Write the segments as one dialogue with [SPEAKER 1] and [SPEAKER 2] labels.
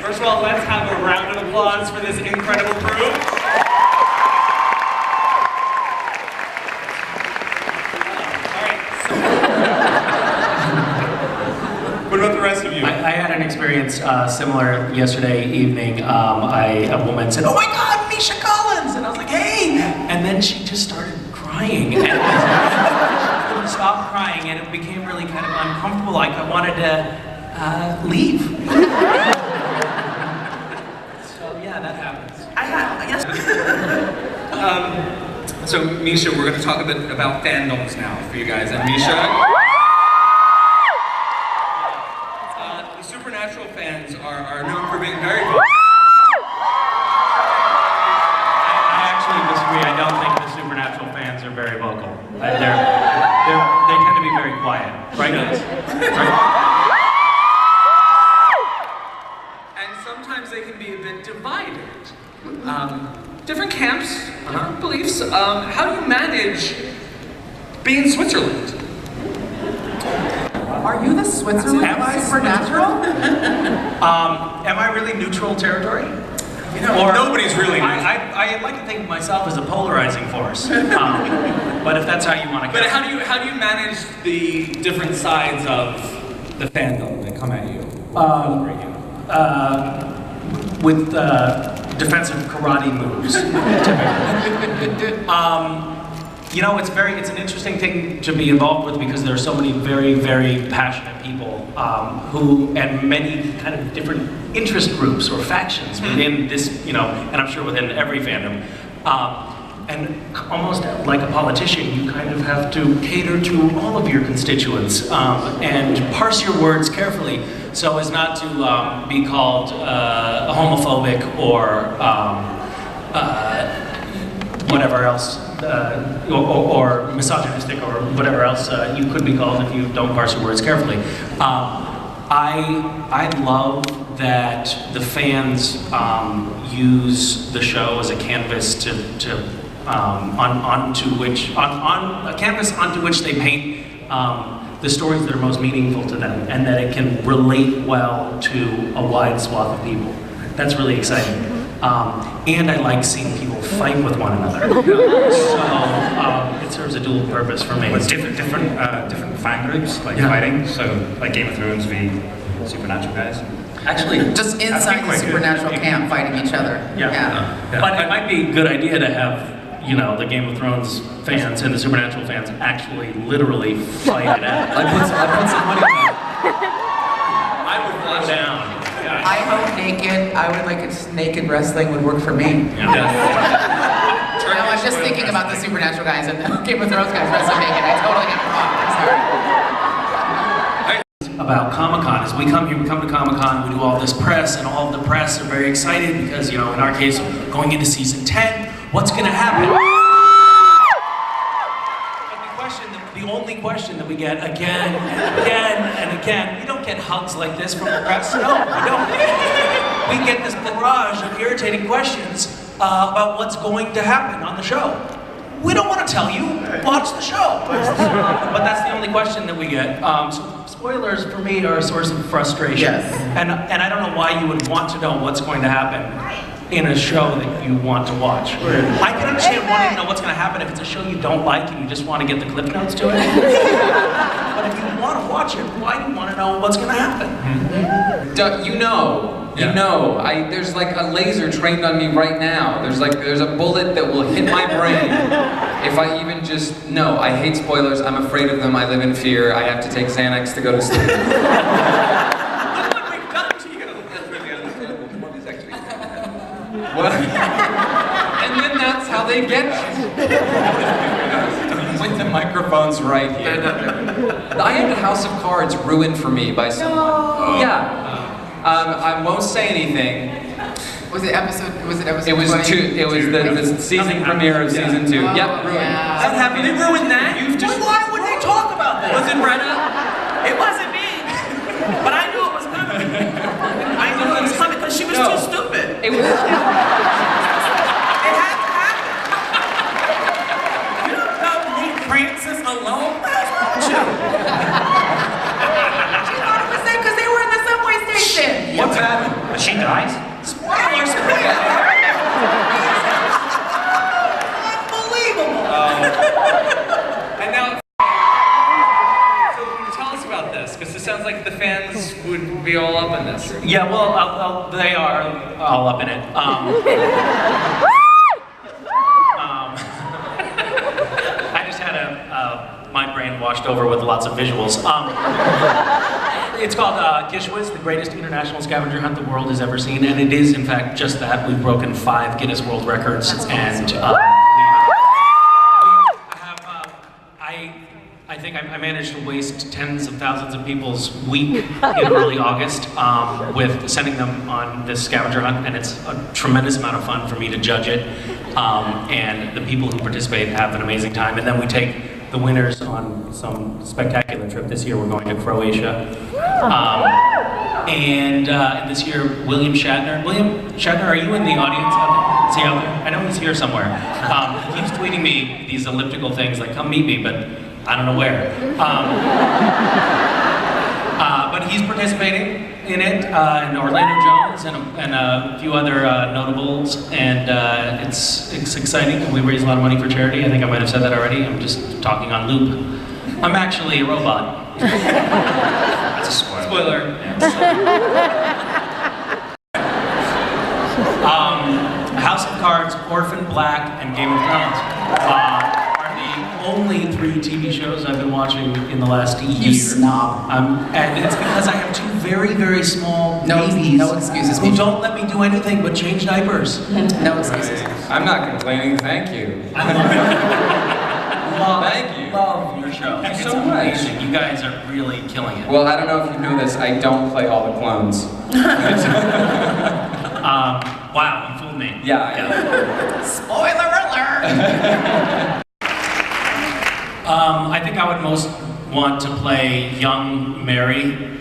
[SPEAKER 1] First of all, let's have a round of applause for this incredible crew. What about the rest of you?
[SPEAKER 2] I had an experience similar yesterday evening. A woman said, "Oh my God, Misha Collins!" And I was like, "Hey!" And then she just started crying. And I couldn't stop crying, and it became really kind of uncomfortable. Like I wanted to leave. So yeah, that happens. Yes.
[SPEAKER 1] So Misha, we're going to talk a bit about fandoms now for you guys. And Misha, the Supernatural fans are known for being very vocal.
[SPEAKER 2] I actually disagree. I don't think the Supernatural fans are very vocal. They tend to be very quiet, right, guys? Right?
[SPEAKER 1] And sometimes they can be a bit divided. Different camps, different beliefs. How do you manage being in Switzerland?
[SPEAKER 3] Are you the Switzerland of Supernatural?
[SPEAKER 2] Am I really neutral territory?
[SPEAKER 1] You know, or nobody's really neutral.
[SPEAKER 2] I like to think of myself as a polarizing force. But if that's how you want to go.
[SPEAKER 1] But how do you manage the different sides of the fandom that come at you?
[SPEAKER 2] With defensive karate moves. You know, it's an interesting thing to be involved with because there are so many very, very passionate people and many kind of different interest groups or factions within this, you know, and I'm sure within every fandom. And almost like a politician, you kind of have to cater to all of your constituents and parse your words carefully so as not to be called homophobic or whatever else, or misogynistic or whatever else you could be called if you don't parse your words carefully. I love that the fans use the show as a canvas onto which they paint the stories that are most meaningful to them, and that it can relate well to a wide swath of people. That's really exciting. And I like seeing people fight with one another. So it serves a dual purpose for me.
[SPEAKER 4] With different fan groups, like fighting, so like Game of Thrones v Supernatural guys.
[SPEAKER 2] Actually,
[SPEAKER 3] just inside the Supernatural camp fighting each other.
[SPEAKER 2] Yeah. But it might be a good idea to have, you know, the Game of Thrones fans and the Supernatural fans actually literally fight it out.
[SPEAKER 5] I put some money on that.
[SPEAKER 2] I would go down.
[SPEAKER 3] I hope naked wrestling would work for me.
[SPEAKER 2] Yeah.
[SPEAKER 3] I was just thinking about the Supernatural guys and the Game of Thrones guys wrestling naked. I totally got it wrong. I'm sorry.
[SPEAKER 2] About Comic-Con is we come to Comic-Con, we do all this press, and all of the press are very excited because, you know, in our case, going into season 10, what's going to happen? The only question that we get again and again, we don't get hugs like this from the press. No, we don't. We get this barrage of irritating questions about what's going to happen on the show. We don't want to tell you. Watch the show. But that's the only question that we get. So spoilers for me are a source of frustration.
[SPEAKER 3] Yes.
[SPEAKER 2] And I don't know why you would want to know what's going to happen in a show that you want to watch. I can understand wanting to know what's going to happen if it's a show you don't like and you just want to get the clip notes to it. But if you want to watch it, why do you want to know what's going to happen?
[SPEAKER 5] There's like a laser trained on me right now. There's a bullet that will hit my brain if I even just know. I hate spoilers. I'm afraid of them. I live in fear. I have to take Xanax to go to sleep. And then that's how they get with the microphones right here. I had House of Cards ruined for me by someone.
[SPEAKER 3] No.
[SPEAKER 5] Yeah. I won't say anything.
[SPEAKER 3] Was it episode?
[SPEAKER 5] It was the season premiere of season 2.
[SPEAKER 3] Oh,
[SPEAKER 5] yep. Ruined.
[SPEAKER 3] Yeah.
[SPEAKER 1] That happened. They ruined that?
[SPEAKER 2] Why would they talk about that?
[SPEAKER 1] Was it Brenna?
[SPEAKER 6] It wasn't me, but I knew it was coming. I knew it was coming because she was too stupid.
[SPEAKER 5] It was.
[SPEAKER 6] It had to happen. You don't leave Francis alone. What's wrong with you?
[SPEAKER 3] She thought it was them because they were in the subway station.
[SPEAKER 4] What's happened? Did she die?
[SPEAKER 3] spoilers?
[SPEAKER 2] Yeah, well, they are all up in it. I just had my brain washed over with lots of visuals. It's called Gishwas, the greatest international scavenger hunt the world has ever seen, and it is, in fact, just that. We've broken 5 Guinness World Records, and I think I managed to waste tens of thousands of people's week in early August with sending them on this scavenger hunt, and it's a tremendous amount of fun for me to judge it. And the people who participate have an amazing time, and then we take the winners on some spectacular trip. This year we're going to Croatia. And this year, William Shatner. William Shatner, are you in the audience out there? Is he out there? I know he's here somewhere. He keeps tweeting me these elliptical things like, come meet me, but I don't know where. But he's participating in it, and Orlando Jones and a few other notables, and it's exciting, and we raise a lot of money for charity. I think I might have said that already. I'm just talking on loop. I'm actually a robot.
[SPEAKER 4] That's a spoiler.
[SPEAKER 2] House of Cards, Orphan Black, and Game of Thrones are the only 3 TV shows I've been watching in the last year.
[SPEAKER 3] You snob.
[SPEAKER 2] And it's because I have 2 very, very small babies.
[SPEAKER 3] No excuses.
[SPEAKER 2] Who don't let me do anything but change diapers.
[SPEAKER 3] No excuses.
[SPEAKER 5] I'm not complaining, thank you. Thank you.
[SPEAKER 2] Love your show.
[SPEAKER 5] Thank you
[SPEAKER 2] It's
[SPEAKER 5] so much.
[SPEAKER 2] amazing. You guys are really killing it.
[SPEAKER 5] Well, I don't know if you know this, I don't play all the clones.
[SPEAKER 2] Wow, you fooled me.
[SPEAKER 5] Yeah.
[SPEAKER 3] Spoiler alert!
[SPEAKER 2] I think I would most want to play young Mary. And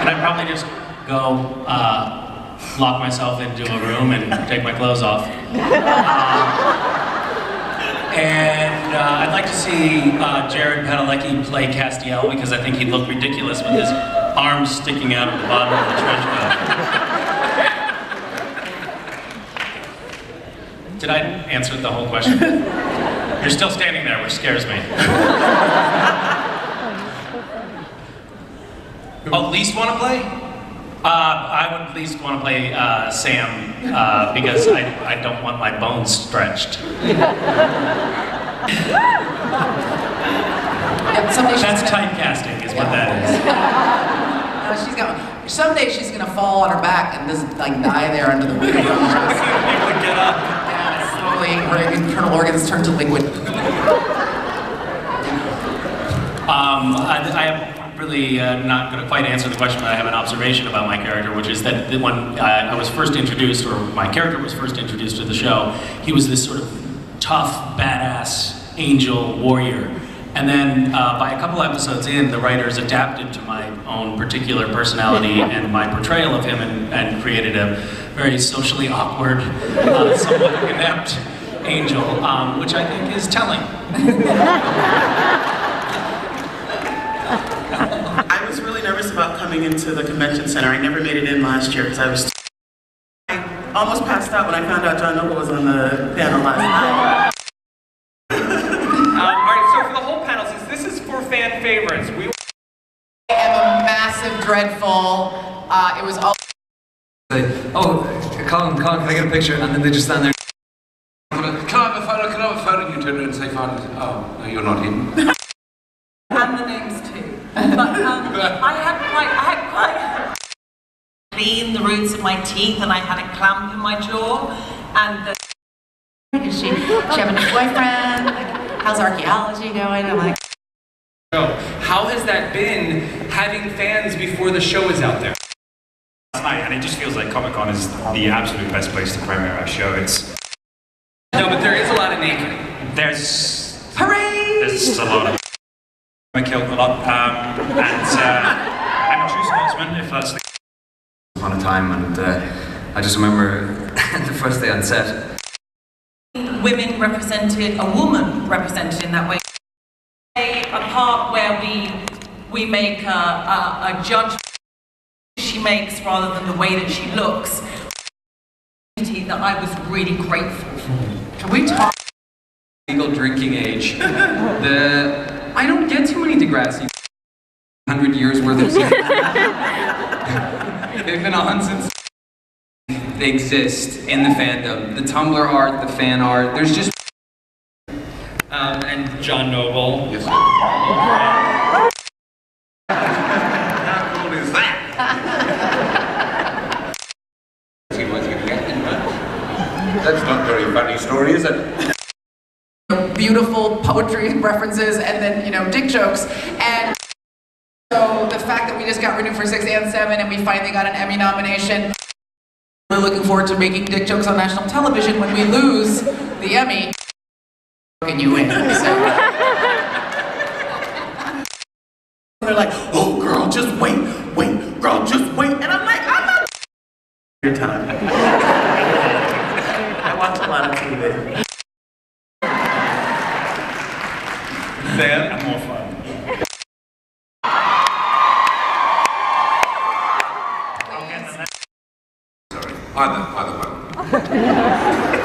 [SPEAKER 2] I'd probably just go lock myself into a room and take my clothes off. And I'd like to see Jared Padalecki play Castiel, because I think he'd look ridiculous with his arms sticking out of the bottom of the trench coat. Did I answer the whole question? You're still standing there, which scares me. Oh, least want to play? I would at least want to play Sam, because I don't want my bones stretched.
[SPEAKER 3] Yeah,
[SPEAKER 2] That's typecasting, is what that is.
[SPEAKER 3] Someday she's gonna fall on her back and just like die there under the wig.
[SPEAKER 2] Get up.
[SPEAKER 3] Yeah, slowly her internal organs turn to liquid.
[SPEAKER 2] I am really not going to quite answer the question, but I have an observation about my character, which is that when I was first introduced, or my character was first introduced to the show, he was this sort of tough, badass, angel warrior. And then by a couple episodes in, the writers adapted to my own particular personality and my portrayal of him, and created a very socially awkward, somewhat inept angel, which I think is telling.
[SPEAKER 6] I was really nervous about coming into the convention center. I never made it in last year because I almost passed out when I found out John Noble was on the panel last night.
[SPEAKER 1] Alright, so for the whole panel, since this is for fan favorites, we
[SPEAKER 3] I am a massive dreadful. It was all.
[SPEAKER 5] Oh, Colin, can I get a picture? And then they just stand there.
[SPEAKER 7] Can I have a photo? Can I have a photo? And you turn around and say, "Photos." Oh, no, you're not in.
[SPEAKER 8] And the names too. But I had quite clean the roots of my teeth, and I had a clamp in my jaw, and
[SPEAKER 3] Is she have a new boyfriend? Like, how's archaeology going? I'm like.
[SPEAKER 1] How has that been, having fans before the show is out there?
[SPEAKER 4] And it just feels like Comic-Con is the absolute best place to premiere our show.
[SPEAKER 1] No, but there is a lot of naked.
[SPEAKER 4] There's
[SPEAKER 8] hooray!
[SPEAKER 4] a lot of I killed a lot, and I'm a true sportsman if that's the
[SPEAKER 5] On a time, and I just remember the first day on set.
[SPEAKER 8] Women represented, a woman represented in that way. A part where we make a judgment she makes rather than the way that she looks. That I was really grateful for.
[SPEAKER 3] Can we talk?
[SPEAKER 5] Legal drinking age. I don't get too many Degrassi. 100 years worth of seasons. They've been on since they exist in the fandom. The Tumblr art, the fan art, there's just...
[SPEAKER 1] And John Noble.
[SPEAKER 7] Yes, sir. How cool is that? See what's going to get in that. That's not a very funny story, is it?
[SPEAKER 3] Beautiful poetry references and then, dick jokes. And so the fact that we just got renewed for 6 and 7 and we finally got an Emmy nomination. We're looking forward to making dick jokes on national television when we lose the Emmy. And you win. So.
[SPEAKER 6] They're like, oh girl, just wait, girl, just wait. And I'm like, I'm not your time. I watch a lot of TV.
[SPEAKER 1] Sam?
[SPEAKER 4] I'm more fun.
[SPEAKER 7] Either one.